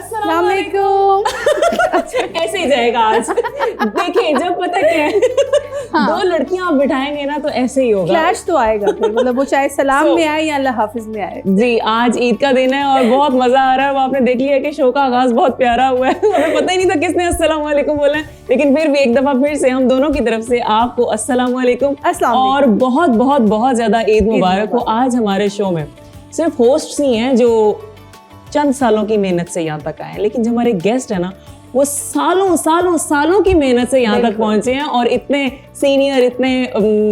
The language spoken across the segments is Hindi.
अस्सलाम वालेकुम। ऐसे ही जाएगा आज। देखिए जब पता क्या है हाँ। दो लड़कियां आप बिठाएंगे ना तो ऐसे ही होगा। क्लैश तो आएगा फिर, मतलब वो चाहे सलाम में आए या अल्लाह हाफिज में आए। जी आज ईद का दिन है और बहुत मजा आ रहा है। वो आपने देख लिया कि शो का आगाज बहुत प्यारा हुआ है। हमें पता ही नहीं था किसने अस्सलाम वालेकुम बोला है, लेकिन फिर भी एक दफा फिर से हम दोनों की तरफ से आपको अस्सलाम वालेकुम और बहुत बहुत बहुत ज्यादा ईद मुबारक हो। आज हमारे शो में सिर्फ होस्ट्स ही हैं जो चंद सालों की मेहनत से यहाँ तक आए, लेकिन जो हमारे गेस्ट है ना वो सालों सालों सालों की मेहनत से यहाँ तक पहुंचे हैं और इतने सीनियर, इतने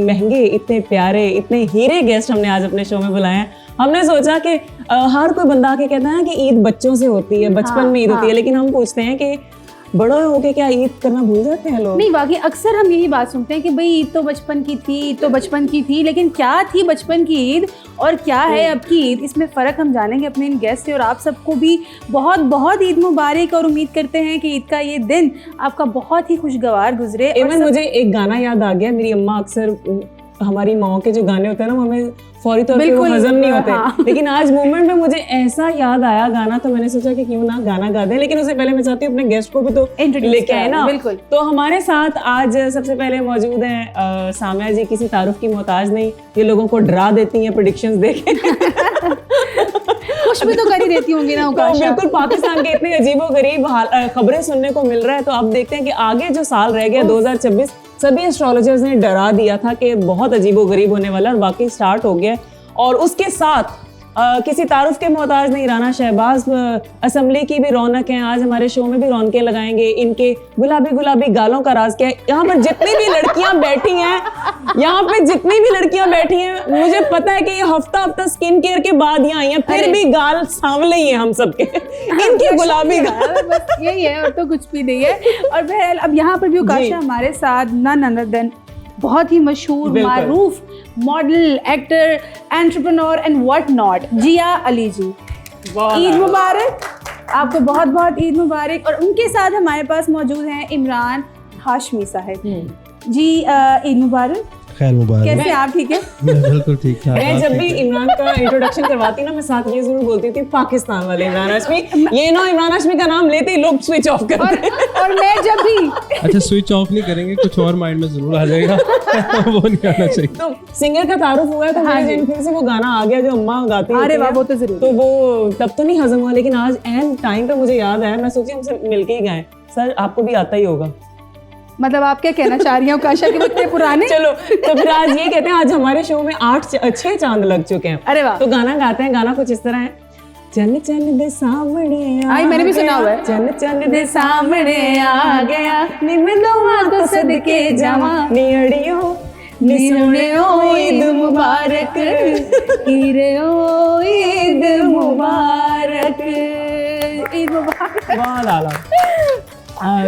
महंगे, इतने प्यारे, इतने हीरे गेस्ट हमने आज अपने शो में बुलाए हैं। हमने सोचा कि हर कोई बंदा आके कहता है कि ईद बच्चों से होती है, बचपन में ईद होती है, लेकिन हम पूछते हैं कि बड़े होके क्या ईद करना भूल जाते हैं लोग? नहीं, वाकई अक्सर हम यही बात सुनते हैं कि भाई ईद तो बचपन की थी, ईद तो बचपन की थी, लेकिन क्या थी बचपन की ईद और क्या है अब की ईद, इसमें फ़र्क हम जानेंगे अपने इन गेस्ट से। और आप सबको भी बहुत बहुत ईद मुबारक और उम्मीद करते हैं कि ईद का ये दिन आपका बहुत ही खुशगवार गुजरे। इवन मुझे एक गाना याद आ गया, मेरी अम्मा अक्सर हमारी माओ के जो गाने होते हैं ना वो हमें फौरी तौर पे वो हजम नहीं होते, लेकिन आज मोमेंट में मुझे ऐसा याद आया गाना, तो मैंने सोचा कि क्यों ना गाना गा दें। लेकिन उससे पहले मैं चाहती हूँ अपने गेस्ट को भी तो लेके आए ना। बिल्कुल। तो हमारे साथ आज सबसे पहले मौजूद हैं सामिया जी, किसी तारुफ की मोहताज नहीं, ये लोगों को डरा देती हैं प्रेडिक्शंस देके। खुश भी तो कर ही देती होंगी ना। तो बिल्कुल पाकिस्तान के इतने अजीबोगरीब खबरें सुनने को मिल रहा है। तो अब देखते हैं कि आगे जो साल रह गया 2026, सभी एस्ट्रोलॉजर्स ने डरा दिया था कि बहुत अजीबोगरीब होने वाला, और बाकी स्टार्ट हो गया। और उसके साथ किसी तारुफ के मोहताज नहीं, राना शहबाज असेंबली की भी रौनक है। आज हमारे शो में भी रौनकें लगाएंगे। इनके गुलाबी गुलाबी गालों का राज क्या है? यहाँ पर जितनी भी लड़कियां बैठी हैं, यहाँ पे जितनी भी लड़कियां बैठी हैं, मुझे पता है कि ये हफ्ता स्किन केयर के बाद यहाँ आई हैं, फिर भी गाल सांवले ही हैं हम सबके। इनके गुलाबी गाल, बस यही है और तो कुछ भी नहीं है। और बहरहाल अब यहाँ पर भी उकाशा हमारे साथ नन अदर देन बहुत ही मशहूर, मारूफ model, actor, entrepreneur and what not, Zia Ali ji. Eid मुबारक आपको, बहुत बहुत ईद मुबारक। और उनके साथ हमारे पास मौजूद हैं इमरान हाशमी साहब जी। ईद मुबारक। खैर मुबारक। कैसे आप? ठीक है, बिल्कुल ठीक ठाक। मैं जब भी इमरान का इंट्रोडक्शन करवाती ना, मैं साथ ये जरूर बोलती थी पाकिस्तान वाले इमरान हाशमी। ये ना इमरान हाशमी का नाम लेते ही लोग स्विच ऑफ करते हैं। और मैं जब भी अच्छा स्विच ऑफ नहीं करेंगे, कुछ और माइंड में जरूर आ जाएगा। वो नहीं आना चाहिए। तो सिंगर का तारुफ हुआ है तो मेरे जहन फिर से वो गाना आ गया जो अम्मा गाती है। अरे वाह, वो तो जरूर। तो वो तब तो नहीं हजम हुआ, लेकिन आज एंड टाइम पे मुझे याद आया। मैं सोची हमसे मिलके ही गाएं। सर आपको भी आता ही होगा। मतलब आप क्या कहना चाह रही हैं उकाशा के इतने पुराने? चलो तो फिर आज ये कहते हैं, आज हमारे शो में 6 चांद लग चुके हैं। अरे वाह। तो गाना गाते हैं। गाना कुछ इस तरह है, चन चन दे सामने आई, मैंने भी सुना हुआ है। चन चन दे सामने आ गया, निमदवा तो सदके जावा, नियड़ियो निसुनियो ईद मुबारक, हीरो ईद मुबारक, ईद मुबारक। वाह लाला।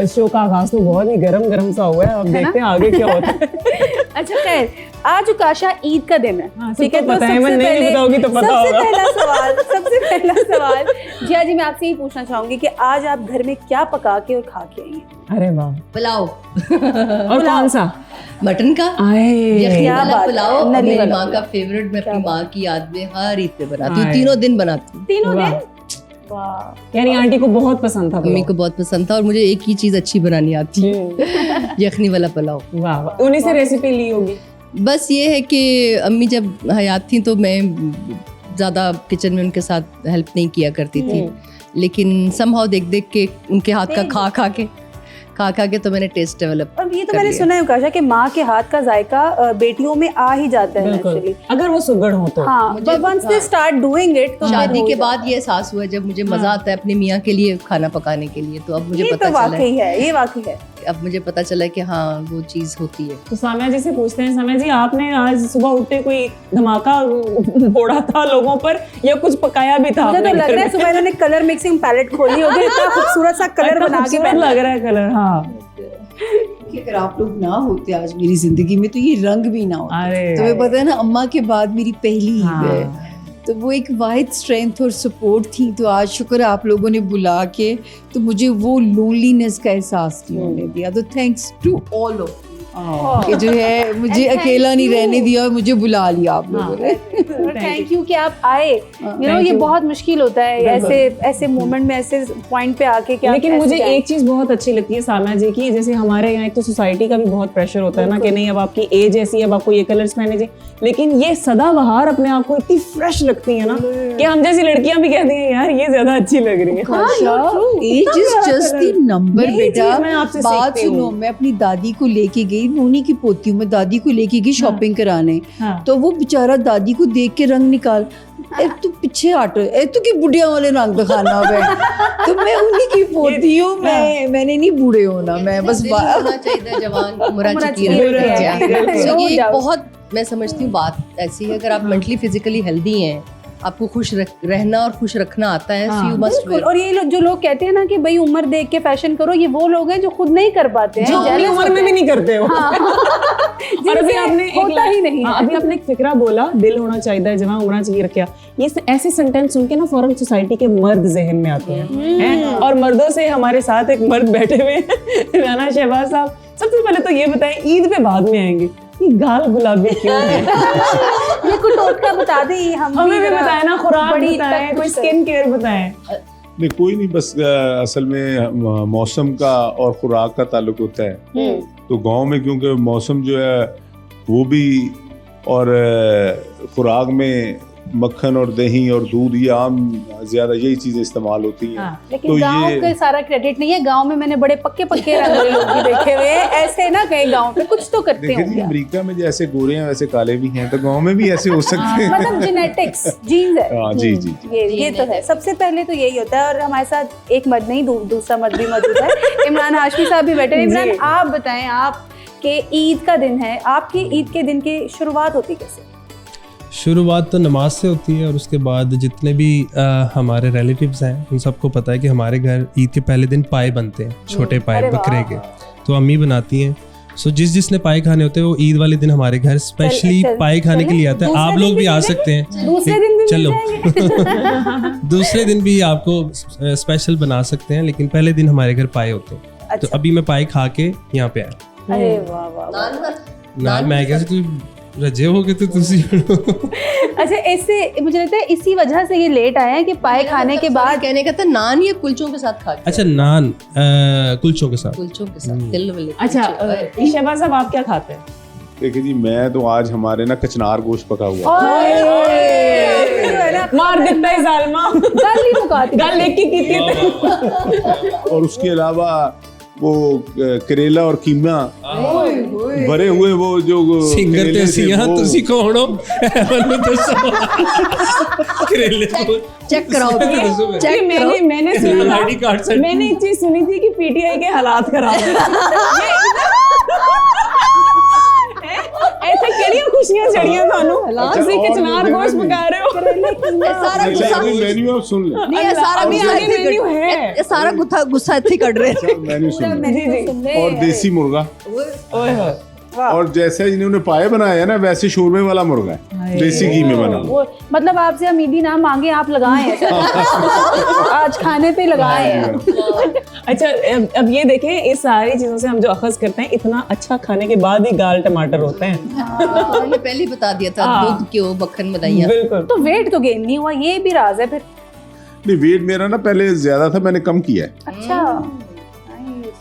शो का आगाज तो बहुत ही गरम सा हुआ है। अब देखते हैं आगे क्या होता है। अच्छा खैर, आज उकाशा ईद का दिन है, ठीक है? तो सबसे पहले सबसे पहला सवाल जिया जी, मैं आपसे ही पूछना चाहूंगी कि आज आप घर में क्या पका के और खा के आई हैं? अरे वाह, पुलाव। और कौन सा? मटन का आए पुलाव, मेरी माँ का फेवरेट। मैं अपनी माँ की याद में हर ईद पे बनाती हूँ, तीनों दिन बनाती हूँ। तीनों दिन? यानी आंटी को बहुत पसंद था? मम्मी को बहुत पसंद था, और मुझे एक ही चीज अच्छी बनानी आती है, यखनी वाला पुलाव। वाह, उन्हीं से रेसिपी ली होगी? बस ये है कि अम्मी जब हयात थी तो मैं ज़्यादा किचन में उनके साथ हेल्प नहीं किया करती थी, लेकिन समहाउ देख देख के उनके हाथ का खा के तो मैंने टेस्ट डेवलप। और ये तो मैंने सुना है उकाशा कि माँ के हाथ का जायका बेटियों में आ ही जाता है एक्चुअली, अगर वो सुगड़ हो तो। हाँ, but once they start doing it, तो शादी के बाद ये एहसास हुआ जब मुझे मजा आता है अपने मियाँ के लिए खाना पकाने के लिए। तो अब मुझे पता चला ये वाकई है। अब मुझे पता चला कि हाँ वो चीज होती है। तो सामिया जी से पूछते हैं, सामिया जी आपने आज सुबह उठते कोई धमाका फोड़ा था लोगों पर या कुछ पकाया भी था? मुझे तो लग रहा है सुबह इन्होंने कलर मिक्सिंग पैलेट खोली होगी, इतना खूबसूरत सा कलर बना के लग रहा है कलर। हाँ, कि अगर आप लोग ना होते आज मेरी जिंदगी में तो ये रंग भी ना होता। अरे तुम्हें पता है ना, अम्मा के बाद मेरी पहली ईद है, तो वो एक वाहिद स्ट्रेंथ और सपोर्ट थी। तो आज शुक्र है आप लोगों ने बुला के तो मुझे वो लोनलीनेस का एहसास नहीं होने दिया। तो thanks to all of you. कि जो है मुझे अकेला नहीं रहने दिया और मुझे बुला लिया आप लोगों ने। थैंक यू कि आप आए। ये बहुत मुश्किल होता है ऐसे मोमेंट में, ऐसे पॉइंट पे आके कि लेकिन मुझे एक चीज बहुत अच्छी लगती है सामिया जी की, जैसे हमारे यहाँ एक तो सोसाइटी का भी बहुत प्रेशर होता है ना कि नहीं अब आपकी एज ऐसी है, अब आपको ये कलर्स पहने चाहिए, लेकिन ये सदाबहार अपने आप को इतनी फ्रेश लगती है ना कि हम जैसी लड़कियां भी कहती हैं यार ये ज्यादा अच्छी लग रही है। Age is just the number बेटा। मैं आपसे बात सुनो, मैं अपनी दादी को लेके गई, उन्हीं की पोती हूँ मैं, दादी को लेके गई शॉपिंग कराने, तो वो बेचारा दादी को देख के रंग निकाल, तू पीछे हट, तू की बुढ़िया वाले रंग दिखाना है, तो मैं उन्हीं की पोती हूँ, मैंने नहीं बूढ़े होना, मैं बस होना चाहिए जवान उम्र चुकी है। So ये बहुत मैं समझती हूँ बात ऐसी है, अगर आप मेंटली फिजिकली हेल्दी हैं, आपको खुश रहना और खुश रखना आता है, so you must wear। और ये जो लोग कहते हैं ना कि भाई उम्र देख के फैशन करो, ये वो लोग हैं जो खुद नहीं कर पाते हैं, जो अपनी उम्र में भी नहीं करते हो। और अभी आपने होता ही नहीं। अभी आपने एक फिक्रा बोला, दिल होना चाहिए जवान होना चाहिए रखा, ये ऐसे सेंटेंस सुन के ना फौरन सोसाइटी के मर्द जहन में आते हैं। और मर्दों से हमारे साथ एक मर्द बैठे हुए हैं, राना शहबाज साहब। सबसे पहले तो ये बताएं, ईद पे बाद में आएंगे, ये गाल गुलाबी क्यों है? ये कोई टोटका बता दे, हमें भी बताएं ना, खुराक बताएं, कोई स्किन केयर बताएं। नहीं कोई नहीं, बस असल में मौसम का और खुराक का ताल्लुक होता है। तो गांव में क्योंकि मौसम जो है वो भी, और खुराक में मक्खन और दही और दूध, ये आम ज्यादा यही चीजें इस्तेमाल होती हैं। लेकिन तो गांव का सारा क्रेडिट नहीं है, गांव में मैंने बड़े पक्के रंग वाले लोग भी देखे हुए हैं, ऐसे ना कहीं गांव पे कुछ तो करते देखिए जी, होंगे। अमेरिका में जैसे गोरे हैं वैसे काले भी हैं, तो गांव में भी ऐसे हो सकते हैं। मतलब जेनेटिक्स, जीन्स है। हाँ जी जी। ये तो है, सबसे पहले तो यही होता है। और हमारे साथ एक मर्द नहीं, दूसरा मर्द भी मौजूद है, इमरान हाशमी साहब भी बैठे हैं। इमरान, आप बताएं, आपके ईद का दिन है, आपकी ईद के दिन की शुरुआत होती कैसे? शुरुआत तो नमाज से होती है, और उसके बाद जितने भी हमारे रिलेटिव्स हैं उन सबको पता है कि हमारे घर ईद के पहले दिन पाए बनते हैं, छोटे पाए बकरे के, तो अम्मी बनाती हैं। सो जिसने पाए खाने होते हैं वो ईद वाले दिन हमारे घर स्पेशली पाए खाने के लिए आता है। आप लोग भी आ सकते हैं, दूसरे दिन भी चलो दूसरे दिन भी आपको स्पेशल बना सकते हैं, लेकिन पहले दिन हमारे घर पाए होते हैं। तो अभी मैं पाए खा के यहाँ पे आया। अरे वाह वाह। ना मैं कैसे तू रजे हो गए तो तुसी अच्छा, ऐसे मुझे लगता है इसी वजह से ये लेट आया है कि पाए खाने के बाद कहने का था नान या कुलचों के साथ खा के। अच्छा, नान कुलचों के साथ, कुलचों के साथ तिल वाले। अच्छा शहबाज साहब, आप क्या खाते हैं? देखिए जी, मैं तो आज हमारे ना कचनार गोश्त पका हुआ मार देता है जालिमा, गल एक ही की थी। और उसके अलावा वो करेला और कीमा भरे हुए, वो जो सिंगर ते सिया तुसी कौन हो ਮੈਨੂੰ ਦੱਸੋ करेले को चेक कराओ, चेक मैंने सुना, आईडी कार्ड से मैंने एक चीज सुनी थी कि पीटीआई के हालात खराब ऐसे केड़ियां खुशियां चढ़ियां थानू, ਤੁਸੀਂ कचनार गोश्त पका रहे हो। सारा गुस्सा मेन्यू आप सुन ले। नहीं, सारा गुस्सा आगे मेन्यू है, ये सारा गुस्सा इत्थे कट रहे हैं। मेन्यू सुन ले। और देसी मुर्गा, ओए होए, और जैसे इन्होंने पाए बनाया है ना, वैसे शोरमे वाला मुर्गा है, देसी घी में बना। वो मतलब आपसे हम ईदी ना मांगे, आप लगाए हैं आज खाने पे लगाए हैं। अच्छा अब ये देखें, इस सारी चीजों से हम जो अखज़ करते हैं, इतना अच्छा खाने के बाद ही गाल टमाटर होते हैं। ये पहले ही बता दिया था, दूध क्यों मक्खन बनाइया। बिल्कुल। तो वेट तो गेन नहीं हुआ, ये भी राज है फिर। नहीं, वेट मेरा ना पहले ज्यादा था, मैंने कम किया है। अच्छा,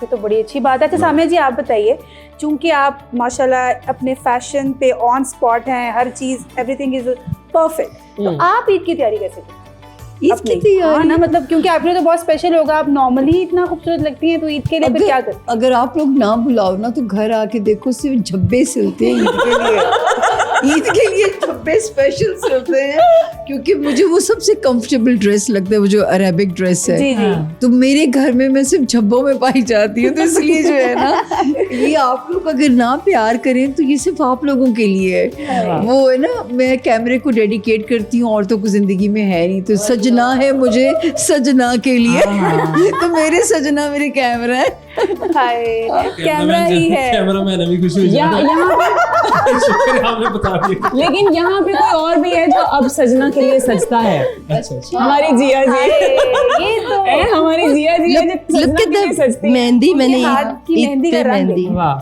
ये तो बड़ी अच्छी बात है। अच्छा सामिया जी, आप बताइए, चूंकि आप माशाल्लाह अपने फैशन पे ऑन स्पॉट हैं, हर चीज एवरीथिंग इज परफेक्ट, तो आप ईद की तैयारी कैसे करते हैं? ईद की तैयारी ना, मतलब क्योंकि आपने तो बहुत स्पेशल होगा, आप नॉर्मली इतना खूबसूरत लगती हैं, तो ईद के लिए फिर क्या करते हैं? अगर आप लोग ना बुलाओ ना तो घर आके देखो, सिर्फ झब्बे सिलते हैं ईद के लिए। ईद के लिए झब्बे स्पेशल सिलते हैं, क्योंकि मुझे वो सबसे कंफर्टेबल ड्रेस लगता है, वो जो अरेबिक ड्रेस है। जी जी। तो मेरे घर में मैं सिर्फ झब्बों में पाई जाती हूँ, तो इसलिए जो है ना, ये आप लोग अगर ना प्यार करें तो ये सिर्फ आप लोगों के लिए है। वो है ना, मैं कैमरे को डेडिकेट करती हूँ, औरतों को जिंदगी में है नहीं, तो सजना है मुझे सजना के लिए। तो मेरे सजना मेरे कैमरा है। हाय, कैमरा ही है। कैमरामैन अभी खुश हो यहाँ शुक्र आपने बता दिया। लेकिन यहाँ पे कोई और भी है जो अब सजना के लिए सजता है। अच्छा, हमारी जिया जी, ये तो है हमारी जिया जी है जो सजना के लिए सजती है। मेहंदी मैंने हाथ की ईद मेहंदी पे का रंग मेहंदी। वाह,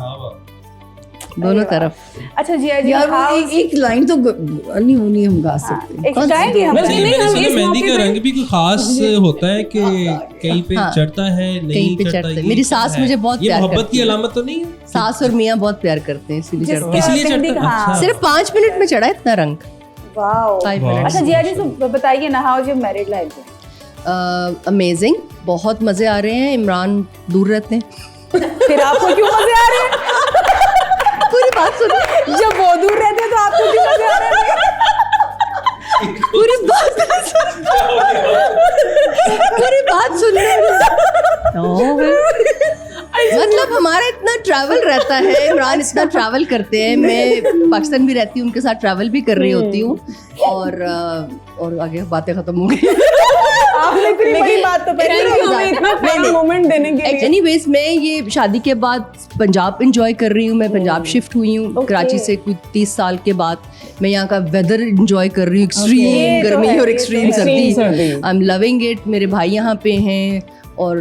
दोनों तरफ। अच्छा जिया जी, यार वो एक लाइन तो नहीं होनी हम गा सकते हैं। एक गाएंगे हम? नहीं, मैंने हम सुना इस मेहंदी मौके का पे- रंग भी कोई खास होता है कि कहीं पे हाँ, चढ़ता है, नहीं कहीं पे चढ़ता, चढ़ता है। ये मेरी क्या सास है? मुझे बहुत ये प्यार मोहब्बत करती की है। अलामत तो नहीं है? सास और मियाँ बहुत प्यार करते हैं, इसलिए चढ़ता है। इसलिए मेहंदी चढ़ता का, है? हाँ। अच्छा। सिर्फ 5 मिनट में चढ़ा इतना रंग। वाओ। 5 वाह। मिनट। अच्छा जिया जी, तो बताइए ना, how is your married life? Amazing, बहुत मजे आ रहे हैं। इमरान दूर रहते हैं। फिर आपको क्यों मजे आ रहे हैं? पूरी बात सुनो, जब वो दूर रहते हैं तो आपको क्यों मजे आ रहे हैं? पूरी बात सुन मतलब हमारा इतना ट्रैवल रहता है, इमरान इतना ट्रैवल करते हैं, मैं पाकिस्तान भी रहती हूँ, उनके साथ ट्रैवल भी कर रही होती हूँ, और आगे बातें खत्म हो गई। आपने इतनी बड़ी बात तो पहले Thank you, हमें इतना प्यारा मोमेंट देने के लिए। एनीवेज, मैं ये शादी के बाद पंजाब एंजॉय कर रही हूँ। मैं पंजाब शिफ्ट हुई हूँ कराची से कुछ 30 साल के बाद। मैं यहाँ का वेदर एंजॉय कर रही हूँ, एक्सट्रीम ये तो गर्मी है, और ये तो एक्सट्रीम है। सर्दी। Extreme सर्दी। I am loving it. मेरे भाई यहाँ पे हैं और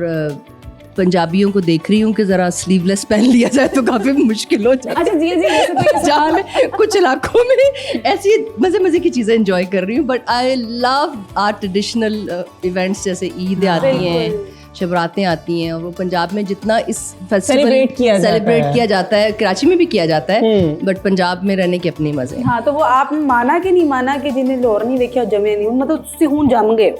पंजाबियों को देख रही हूँ कि ज़रा स्लीवलेस पहन लिया जाए तो काफ़ी मुश्किल हो जाता अच्छा जिया जी, वैसे तो ये है। जहाँ मैं कुछ इलाकों में ऐसी मज़े मज़े की चीज़ें एंजॉय कर रही हूँ, but I love our traditional events, जैसे ईद आती हैं, शबरातें आती हैं, और वो पंजाब में जितना इस फेस्टिवल Celebrate किया जाता सेलिब्रेट है। किया जाता है, कराची में भी किया जाता है, बट पंजाब में रहने के अपने मज़े हैं। हाँ, तो वो आपने माना कि नहीं माना कि जिन्हें लाहौर नहीं देखा जमे नहीं, मतलब ਤੁਸੀਂ ਹੁਣ ਜੰਮ ਗਏ?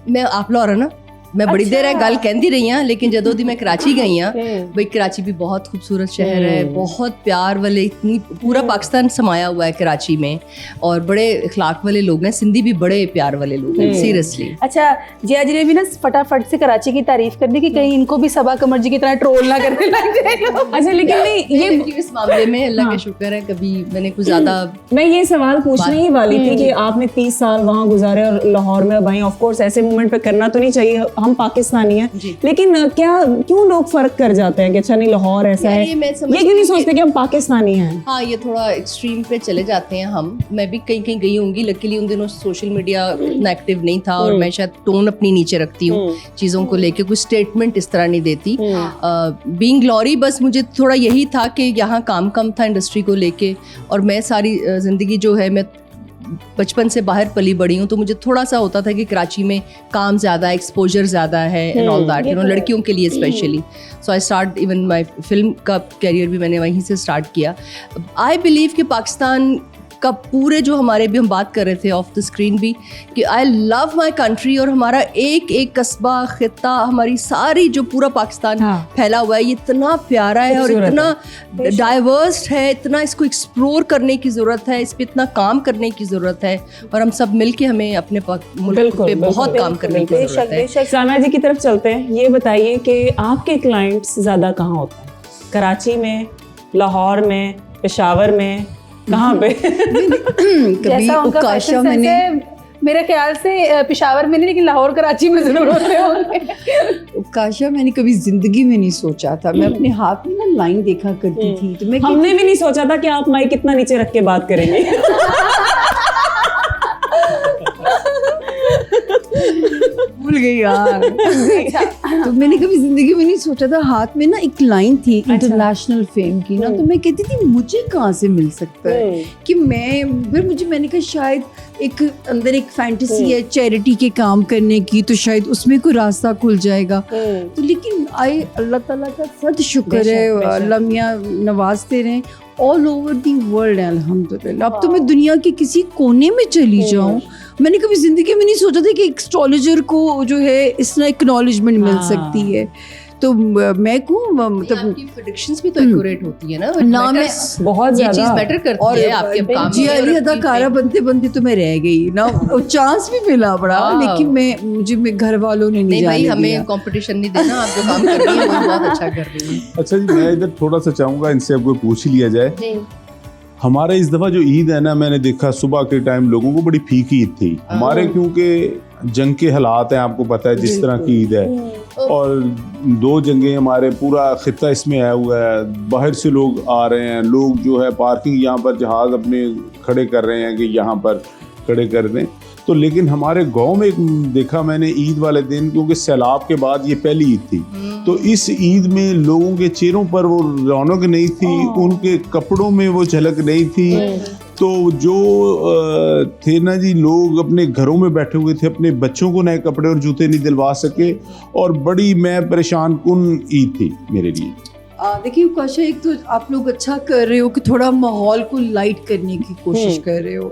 मैं आप लाहौर है ना, मैं बड़ी देर है गल कहती रही हाँ, लेकिन जदों दी मैं कराची गई हाँ, भाई कराची भी बहुत खूबसूरत शहर है, बहुत प्यार वाले, इतनी पूरा पाकिस्तान समाया हुआ है कराची में, और बड़े इखलाक वाले लोग हैं, सिंधी भी बड़े प्यार वाले लोग हैं, सीरियसली। अच्छा जिया जी ने भी ना फटाफट से कराची की तारीफ कर दी कि कहीं इनको भी सबा कमर जी की तरह ट्रोल ना करने लग जाए। अच्छा लेकिन नहीं, ये इस मामले में अल्लाह का शुक्र है कभी मैंने कुछ ज्यादा मैं ये सवाल पूछने ही वाली थी कि आपने 30 साल वहाँ गुजारे और लाहौर में भाई, ऑफ कोर्स ऐसे मोमेंट पे करना तो नहीं चाहिए, हम पाकिस्तानी हैं, लेकिन क्या क्यों लोग फर्क कर जाते हैं कि अच्छा नहीं लाहौर ऐसा है, ये मैं ये समझती क्यों नहीं हूँ सोचते कि हम पाकिस्तानी हैं? हाँ, ये थोड़ा एक्सट्रीम पे चले जाते हैं हम। मैं भी कहीं कहीं गई होंगी, लकीली उन दिनों सोशल मीडिया इतना एक्टिव नहीं था, और मैं शायद टोन अपनी नीचे रखती हूँ चीज़ों को लेके, कुछ स्टेटमेंट इस तरह नहीं देती। बीइंग ग्लोरी, बस मुझे थोड़ा यही था कि यहाँ काम कम था इंडस्ट्री को लेके, और मैं सारी ज़िंदगी जो है, मैं बचपन से बाहर पली बड़ी हूँ, तो मुझे थोड़ा सा होता था कि कराची में काम ज़्यादा है, एक्सपोजर ज़्यादा है and all that, you know, लड़कियों के लिए specially. So I start, even my film का कैरियर भी मैंने वहीं से स्टार्ट किया। आई बिलीव कि पाकिस्तान का पूरे जो हमारे भी हम बात कर रहे थे ऑफ द स्क्रीन भी, कि आई लव माई कंट्री, और हमारा एक एक कस्बा, खिता, हमारी सारी जो पूरा पाकिस्तान फैला हुआ है, ये इतना प्यारा है और इतना डाइवर्स है, इतना इसको एक्सप्लोर करने की ज़रूरत है, इस पर इतना काम करने की ज़रूरत है, और हम सब मिल के हमें अपने मुल्क पे बहुत काम करने की ज़रूरत है। साना जी की तरफ चलते हैं। ये बताइए कि आपके क्लाइंट्स ज़्यादा कहाँ होते हैं? कराची में, लाहौर में, पेशावर में, कहाँ पे? कभी उकाशा मैंने, मेरे ख्याल से पेशावर में नहीं, लेकिन लाहौर कराची में जरूर होते होंगे। उकाशा मैंने कभी जिंदगी में नहीं सोचा था। मैं अपने हाथ में ना लाइन देखा करती थी, तो मैं हमने भी नहीं सोचा था कि आप माइक कितना नीचे रख के बात करेंगे। भूल गई यार। तो मैंने कभी जिंदगी में नहीं सोचा था। हाथ में ना एक लाइन थी इंटरनेशनल फेम की ना, तो मैं कहती थी मुझे कहाँ से मिल सकता है कि मैंने कहा शायद एक अंदर एक फैंटेसी है चैरिटी के काम करने की, तो शायद उसमें कोई रास्ता खुल जाएगा। तो लेकिन अल्लाह ताला का सद शुक्र है, अल्लाह मियाँ नवाजते रहें ऑल ओवर दी वर्ल्ड है अल्हम्दुलिल्लाह। अब तो मैं दुनिया के किसी कोने में चली जाऊँ, मैंने कभी जिंदगी में नहीं सोचा था कि एस्ट्रोलॉजर को जो है इस तरह एक्नॉलेजमेंट मिल सकती है। तो मैं कहूँ मतलब आपकी प्रेडिक्शंस भी तो एक्यूरेट होती है ना, ना मैं बहुत ये चीज ज्यादा मैटर करती है आपके काम जी में और अली अपनी अदाकारा बनते बनते तो मैं रह गई ना, चांस भी मिला बड़ा, लेकिन मैं घर वालों ने नहीं नहीं भाई, जाने हमें दिया। कंपटीशन नहीं देना, आप जो काम कर रही हैं वो बहुत अच्छा कर रही हैं। अच्छा जी, मैं इधर थोड़ा सा चाहूँगा इनसे आपको पूछ ही लिया जाए। हमारे इस दफ़ा जो ईद है ना, मैंने देखा सुबह के टाइम लोगों को बड़ी फीकी ईद थी हमारे, क्योंकि जंग के हालात हैं, आपको पता है जिस तरह की ईद है, और 2 जंगें, हमारे पूरा खिता इसमें आया हुआ है, बाहर से लोग आ रहे हैं, लोग जो है पार्किंग यहाँ पर जहाज़ अपने खड़े कर रहे हैं कि यहाँ पर खड़े कर दें। तो लेकिन हमारे गांव में एक देखा मैंने ईद वाले दिन, क्योंकि सैलाब के बाद ये पहली ईद थी, तो इस ईद में लोगों के चेहरों पर वो रौनक नहीं थी, उनके कपड़ों में वो झलक नहीं थी। तो जो थे ना जी, लोग अपने घरों में बैठे हुए थे, अपने बच्चों को नए कपड़े और जूते नहीं दिलवा सके, और बड़ी मैं परेशान कुन ईद थी मेरे लिए। देखिए काशा, एक तो आप लोग अच्छा कर रहे हो कि थोड़ा माहौल को लाइट करने की कोशिश कर रहे हो।